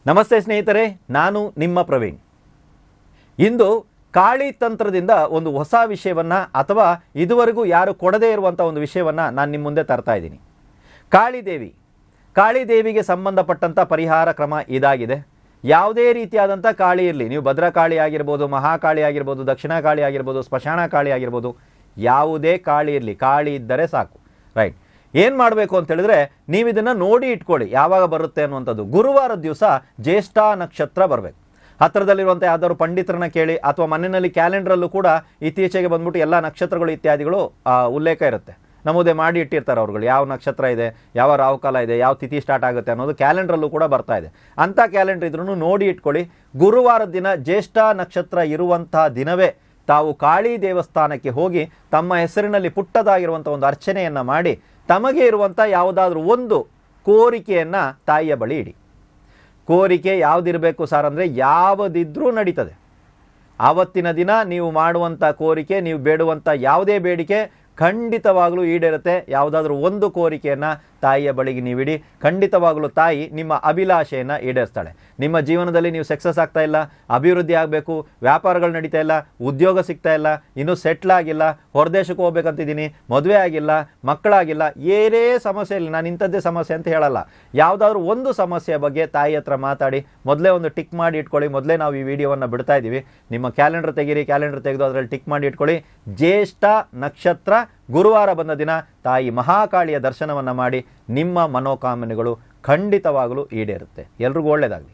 ನಮಸ್ತೆ ಸ್ನೇಹಿತರೆ, ನಾನು ನಿಮ್ಮ ಪ್ರವೀಣ್. ಇಂದು ಕಾಳಿ ತಂತ್ರದಿಂದ ಒಂದು ಹೊಸ ವಿಷಯವನ್ನು ಅಥವಾ ಇದುವರೆಗೂ ಯಾರು ಕೊಡದೇ ಇರುವಂಥ ಒಂದು ವಿಷಯವನ್ನು ನಾನು ನಿಮ್ಮ ಮುಂದೆ ತರ್ತಾ ಇದ್ದೀನಿ. ಕಾಳಿದೇವಿಗೆ ಸಂಬಂಧಪಟ್ಟಂಥ ಪರಿಹಾರ ಕ್ರಮ ಇದಾಗಿದೆ. ಯಾವುದೇ ರೀತಿಯಾದಂಥ ಕಾಳಿ ಇರಲಿ, ನೀವು ಭದ್ರಕಾಳಿ ಆಗಿರ್ಬೋದು, ಮಹಾಕಾಳಿ ಆಗಿರ್ಬೋದು, ದಕ್ಷಿಣ ಕಾಳಿ ಆಗಿರ್ಬೋದು, ಸ್ಮಶಾನ ಕಾಳಿ ಆಗಿರ್ಬೋದು, ಯಾವುದೇ ಕಾಳಿ ಇರಲಿ, ಕಾಳಿ ಇದ್ದರೆ ಸಾಕು. ರೈಟ್. ಏನು ಮಾಡಬೇಕು ಅಂತ ಹೇಳಿದ್ರೆ, ನೀವು ಇದನ್ನು ನೋಡಿ ಇಟ್ಕೊಳ್ಳಿ ಯಾವಾಗ ಬರುತ್ತೆ ಅನ್ನುವಂಥದ್ದು. ಗುರುವಾರದ ದಿವಸ ಜ್ಯೇಷ್ಠ ನಕ್ಷತ್ರ ಬರಬೇಕು. ಹತ್ತಿರದಲ್ಲಿರುವಂಥ ಯಾವ್ದಾದ್ರು ಪಂಡಿತರನ್ನ ಕೇಳಿ, ಅಥವಾ ಮನೆಯಲ್ಲಿ ಕ್ಯಾಲೆಂಡ್ರಲ್ಲೂ ಕೂಡ ಇತ್ತೀಚೆಗೆ ಬಂದ್ಬಿಟ್ಟು ಎಲ್ಲ ನಕ್ಷತ್ರಗಳು ಇತ್ಯಾದಿಗಳು ಉಲ್ಲೇಖ ಇರುತ್ತೆ, ನಮೂದೆ ಮಾಡಿ ಇಟ್ಟಿರ್ತಾರೆ ಅವ್ರುಗಳು. ಯಾವ ನಕ್ಷತ್ರ ಇದೆ, ಯಾವ ರಾಹುಕಾಲ ಇದೆ, ಯಾವ ತಿಥಿ ಸ್ಟಾರ್ಟ್ ಆಗುತ್ತೆ ಅನ್ನೋದು ಕ್ಯಾಲೆಂಡ್ರಲ್ಲೂ ಕೂಡ ಬರ್ತಾ ಇದೆ. ಅಂಥ ಕ್ಯಾಲೆಂಡ್ರ್ ಇದ್ರೂ ನೋಡಿ ಇಟ್ಕೊಳ್ಳಿ. ಗುರುವಾರದ ದಿನ ಜ್ಯೇಷ್ಠ ನಕ್ಷತ್ರ ಇರುವಂತಹ ದಿನವೇ ತಾವು ಕಾಳಿ ದೇವಸ್ಥಾನಕ್ಕೆ ಹೋಗಿ ತಮ್ಮ ಹೆಸರಿನಲ್ಲಿ ಪುಟ್ಟದಾಗಿರುವಂಥ ಒಂದು ಅರ್ಚನೆಯನ್ನು ಮಾಡಿ ತಮಗೆ ಇರುವಂಥ ಯಾವುದಾದ್ರೂ ಒಂದು ಕೋರಿಕೆಯನ್ನು ತಾಯಿಯ ಬಳಿ ಇಡಿ. ಕೋರಿಕೆ ಯಾವುದಿರಬೇಕು ಸರ್ ಅಂದರೆ, ಯಾವುದಿದ್ರೂ ನಡೀತದೆ. ಆವತ್ತಿನ ದಿನ ನೀವು ಮಾಡುವಂಥ ಕೋರಿಕೆ, ನೀವು ಬೇಡುವಂಥ ಯಾವುದೇ ಬೇಡಿಕೆ ಖಂಡಿತವಾಗಲೂ ಈಡೇರುತ್ತೆ. ಯಾವುದಾದ್ರೂ ಒಂದು ಕೋರಿಕೆಯನ್ನು ತಾಯಿಯ ಬಳಿಗೆ ನೀವಿಡಿ, ಖಂಡಿತವಾಗಲೂ ತಾಯಿ ನಿಮ್ಮ ಅಭಿಲಾಷೆಯನ್ನು ಈಡೇರಿಸ್ತಾಳೆ. ನಿಮ್ಮ ಜೀವನದಲ್ಲಿ ನೀವು ಸಕ್ಸಸ್ ಆಗ್ತಾ ಇಲ್ಲ, ಅಭಿವೃದ್ಧಿ ಆಗಬೇಕು, ವ್ಯಾಪಾರಗಳು ನಡೀತಾ ಇಲ್ಲ, ಉದ್ಯೋಗ ಸಿಗ್ತಾ ಇಲ್ಲ, ಇನ್ನೂ ಸೆಟ್ಲ್ ಆಗಿಲ್ಲ, ಹೊರದೇಶಕ್ಕೆ ಹೋಗ್ಬೇಕಂತಿದ್ದೀನಿ, ಮದುವೆ ಆಗಿಲ್ಲ, ಮಕ್ಕಳಾಗಿಲ್ಲ, ಏನೇ ಸಮಸ್ಯೆ ಇಲ್ಲ, ನಾನು ಇಂಥದ್ದೇ ಸಮಸ್ಯೆ ಅಂತ ಹೇಳಲ್ಲ. ಯಾವುದಾದ್ರೂ ಒಂದು ಸಮಸ್ಯೆಯ ಬಗ್ಗೆ ತಾಯಿ ಹತ್ರ ಮಾತಾಡಿ ಮೊದಲೇ ಒಂದು ಟಿಕ್ ಮಾಡಿ ಇಟ್ಕೊಳ್ಳಿ. ಮೊದಲೇ ನಾವು ಈ ವಿಡಿಯೋವನ್ನು ಬಿಡ್ತಾ ಇದ್ದೀವಿ. ನಿಮ್ಮ ಕ್ಯಾಲೆಂಡರ್ ತೆಗೀರಿ, ಕ್ಯಾಲೆಂಡರ್ ತೆಗೆದು ಅದರಲ್ಲಿ ಟಿಕ್ ಮಾಡಿ ಇಟ್ಕೊಳ್ಳಿ. ಜ್ಯೇಷ್ಠ ನಕ್ಷತ್ರ ಗುರುವಾರ ಬಂದ ದಿನ ತಾಯಿ ಮಹಾಕಾಳಿಯ ದರ್ಶನವನ್ನು ಮಾಡಿ ನಿಮ್ಮ ಮನೋಕಾಮನೆಗಳು ಖಂಡಿತವಾಗಲೂ ಈಡೇರುತ್ತೆ. ಎಲ್ರಿಗೂ ಒಳ್ಳೆಯದಾಗಲಿ.